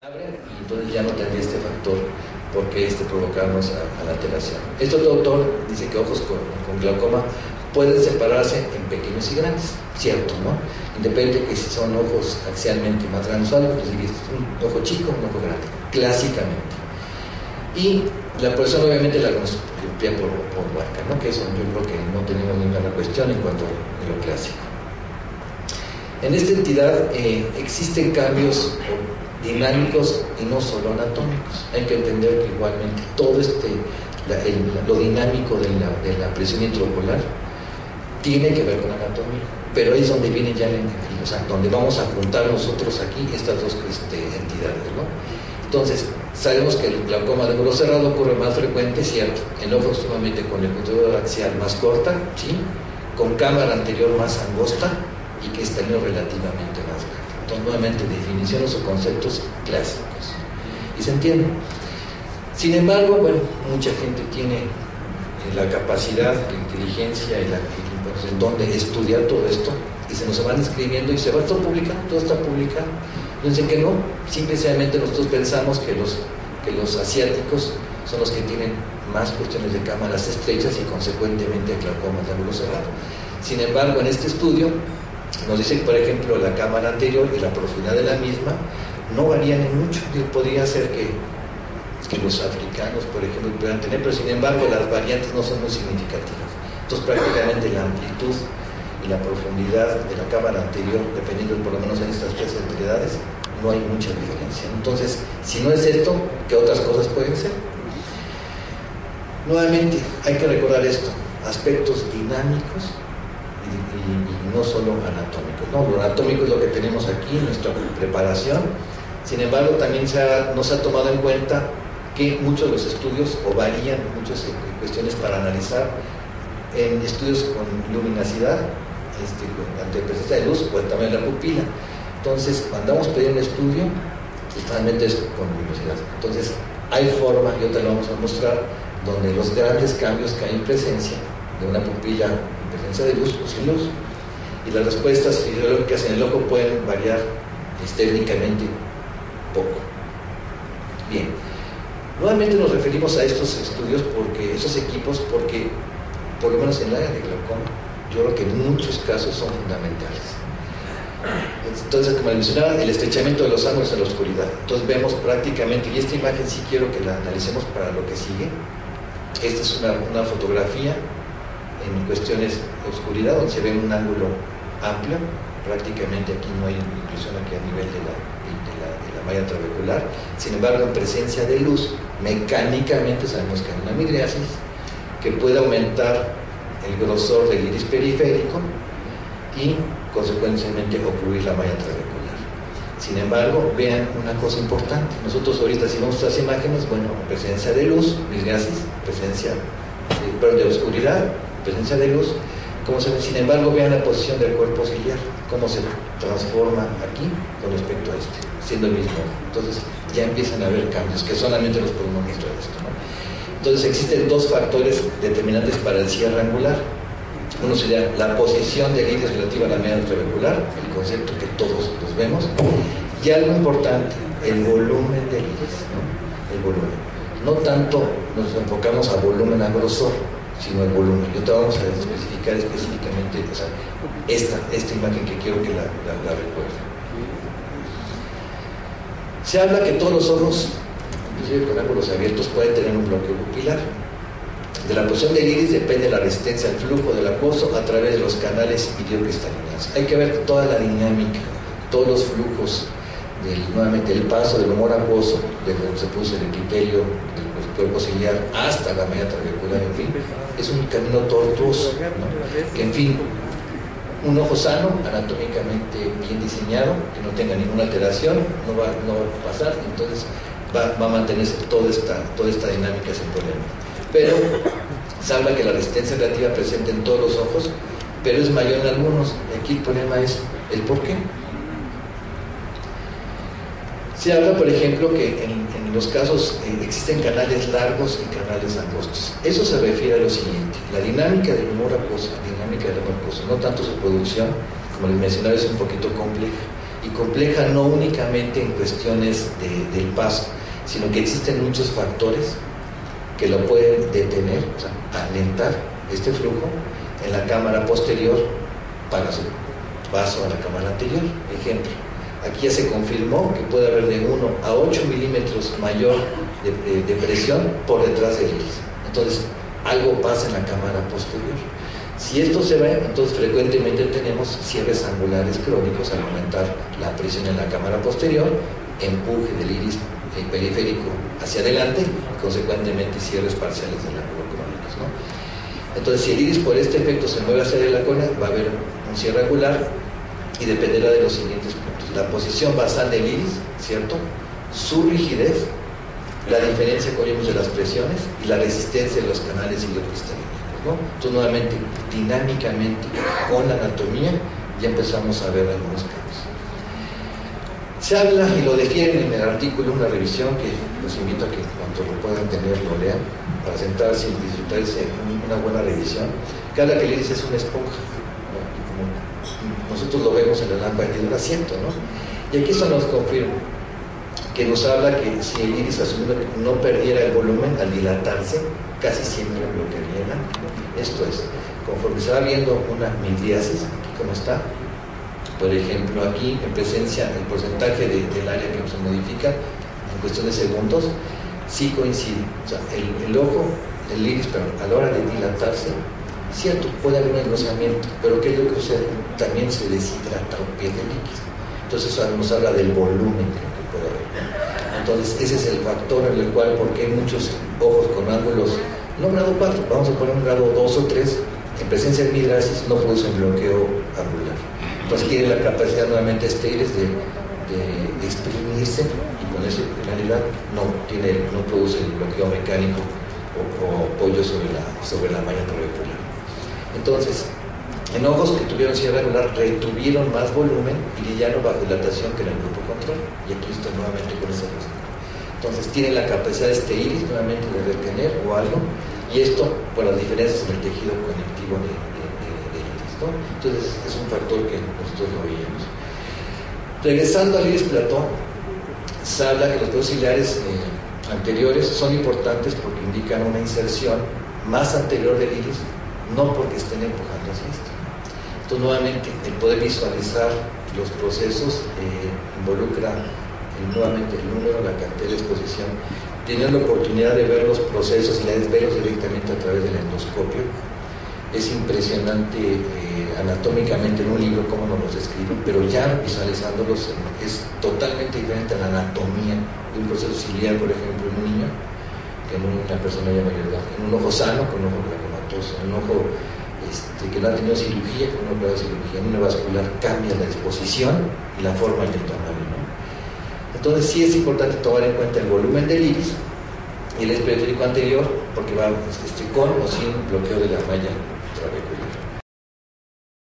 abren y entonces ya no tendría este factor porque provocarnos a la alteración. Este otro autor dice que ojos con glaucoma pueden separarse en pequeños y grandes, cierto, ¿no? Independiente que si son ojos axialmente más grandes o algo, pues es un ojo chico, un ojo grande, clásicamente. Y la persona obviamente la constituye por marca, ¿no? Que eso yo creo que no tenemos ninguna cuestión en cuanto a lo clásico. En esta entidad existen cambios dinámicos y no solo anatómicos. Hay que entender que igualmente todo lo dinámico de la presión intraocular tiene que ver con anatomía, pero ahí es donde viene ya o sea, donde vamos a juntar nosotros aquí estas dos entidades, ¿no? Entonces, sabemos que el glaucoma de ángulo cerrado ocurre más frecuente, cierto, en ojos sumamente con el conducto axial más corta, ¿sí? Con cámara anterior más angosta y que estalino relativamente más grande. Entonces, nuevamente, definiciones o conceptos clásicos. Y se entiende. Sin embargo, bueno, mucha gente tiene la capacidad, la inteligencia y el don de estudiar todo esto y se nos van escribiendo y se va todo publicando, todo está publicado. Entonces, que no, simplemente nosotros pensamos que los asiáticos son los que tienen más cuestiones de cámaras estrechas y consecuentemente glaucomas de ángulo cerrado. Sin embargo, en este estudio nos dice que, por ejemplo, la cámara anterior y la profundidad de la misma no varían en mucho. Podría ser que los africanos, por ejemplo, puedan tener, pero sin embargo las variantes no son muy significativas. Entonces, prácticamente la amplitud y la profundidad de la cámara anterior, dependiendo por lo menos en estas tres entidades, no hay mucha diferencia. Entonces, si no es esto, ¿qué otras cosas pueden ser? Nuevamente, hay que recordar esto: aspectos dinámicos y no solo anatómicos, ¿no? Lo anatómico es lo que tenemos aquí en nuestra preparación. Sin embargo, también no se ha tomado en cuenta que muchos de los estudios o varían muchas cuestiones para analizar en estudios con luminosidad, ante presencia de luz o el tamaño de la pupila. Entonces, cuando vamos a pedir un estudio, realmente es con luminosidad. Entonces, hay forma, y ahorita lo vamos a mostrar, donde los grandes cambios que hay en presencia de una pupila en presencia de luz o sin luz, y las respuestas fisiológicas en el ojo pueden variar técnicamente poco. Bien, nuevamente nos referimos a estos estudios, estos equipos, porque por lo menos en el área de glaucoma, yo creo que en muchos casos son fundamentales. Entonces, como les mencionaba, el estrechamiento de los ángulos en la oscuridad. Entonces vemos prácticamente, y esta imagen sí quiero que la analicemos para lo que sigue. Esta es una fotografía en cuestiones de oscuridad, donde se ve un ángulo amplio. Prácticamente aquí no hay inclusión aquí a nivel de la malla trabecular. Sin embargo, en presencia de luz, mecánicamente sabemos que hay una midriasis que puede aumentar el grosor del iris periférico y consecuentemente ocluir la malla trabecular. Sin embargo, vean una cosa importante. Nosotros ahorita, si vemos estas imágenes, bueno, presencia de luz, midriasis, presencia de oscuridad, presencia de luz, como se ve. Sin embargo, vean la posición del cuerpo ciliar, cómo se transforma aquí con respecto a siendo el mismo. Entonces, ya empiezan a haber cambios que solamente los podemos mostrar esto, ¿no? Entonces, existen dos factores determinantes para el cierre angular. Uno sería la posición del iris relativa a la media trabecular, el concepto que todos los vemos, y algo importante, el volumen del iris, ¿no? El volumen. No tanto nos enfocamos a volumen, a grosor, sino el volumen. Y ahorita vamos a especificar específicamente, o sea, esta imagen que quiero que la recuerden. Se habla que todos los ojos, inclusive con ángulos abiertos, pueden tener un bloqueo pupilar. De la posición del iris depende la resistencia al flujo del acuoso a través de los canales iliocristalinos. Hay que ver toda la dinámica, todos los flujos, nuevamente el paso del humor acuoso, desde donde se puso el epitelio del cuerpo ciliar hasta la media trabecular, en fin, es un camino tortuoso, ¿no? Que en fin, un ojo sano, anatómicamente bien diseñado, que no tenga ninguna alteración, no va a pasar, entonces va a mantenerse toda esta dinámica sin problema. Pero salva que la resistencia relativa presente en todos los ojos, pero es mayor en algunos. Aquí el problema es el por qué. Se habla, por ejemplo, que en los casos existen canales largos y canales angostos. Eso se refiere a lo siguiente: la dinámica del humor acuoso, no tanto su producción, como les mencionaba, es un poquito compleja. y compleja no únicamente en cuestiones del paso, sino que existen muchos factores que lo pueden detener, o sea, alentar este flujo en la cámara posterior para su paso a la cámara anterior. Ejemplo, aquí ya se confirmó que puede haber de 1 a 8 milímetros mayor de presión por detrás del iris. Entonces, algo pasa en la cámara posterior. Si esto se ve, entonces frecuentemente tenemos cierres angulares crónicos al aumentar la presión en la cámara posterior, empuje del iris periférico hacia adelante y consecuentemente cierres parciales del ángulo crónicos, ¿no? Entonces, si el iris por este efecto se mueve hacia la córnea, va a haber un cierre angular y dependerá de los siguientes puntos: la posición basal del iris, ¿cierto?, su rigidez, la diferencia que oímos de las presiones y la resistencia de los canales iliocristalinianos, ¿no? Entonces, nuevamente, dinámicamente, con la anatomía, ya empezamos a ver algunos cambios. Se habla, y lo defiende en el artículo, una revisión que los invito a que cuanto lo puedan tener, lo lean, para sentarse y disfrutarse una buena revisión, que habla que el iris es una esponja, ¿no? Y como nosotros lo vemos en la lámpara de un asiento, ¿no? Y aquí eso nos confirma, que nos habla que si el iris asumiendo que no perdiera el volumen al dilatarse, casi siempre lo perdiera. Esto es, conforme se va viendo una midriasis, aquí como está, por ejemplo, aquí en presencia el porcentaje del área que se modifica en cuestión de segundos, sí coincide. O sea, el ojo, el iris, pero a la hora de dilatarse, cierto, puede haber un engrosamiento, pero ¿qué es lo que sucede? También se deshidrata un pie de líquido. Entonces eso nos habla del volumen de lo que puede haber. Entonces ese es el factor en el cual, porque hay muchos ojos con ángulos, no grado 4, vamos a poner un grado 2 o 3, en presencia de midriasis no producen bloqueo angular. Entonces tiene la capacidad nuevamente estériles de exprimirse, y con esa finalidad no produce el bloqueo mecánico o apoyo sobre la malla trabecular. Entonces, en ojos que tuvieron cierre angular retuvieron más volumen y ya no bajo dilatación que en el grupo control. Y aquí estoy nuevamente con esa cosa. Entonces tiene la capacidad este iris nuevamente de retener o algo, y esto por las diferencias en el tejido conectivo del iris, ¿no? Entonces es un factor que nosotros lo veíamos. Regresando al iris platón, se habla que los dedos ciliares anteriores son importantes porque indican una inserción más anterior del iris, no porque estén empujando hacia esto. Entonces, nuevamente, el poder visualizar los procesos involucra nuevamente el número, la cantidad de exposición, tener la oportunidad de ver los procesos y verlos directamente a través del endoscopio. Es impresionante anatómicamente en un libro cómo nos los describen, pero ya visualizándolos es totalmente diferente a la anatomía de un proceso ciliar, por ejemplo, en un niño, que en una persona ya mayor edad, en un ojo sano con un ojo glaucomatoso, en un ojo que no ha tenido cirugía con una prueba de cirugía, en una vascular cambia la disposición y la forma y el tamaño, ¿no? Entonces sí es importante tomar en cuenta el volumen del iris y el periférico anterior, porque va con o sin bloqueo de la malla trabecular.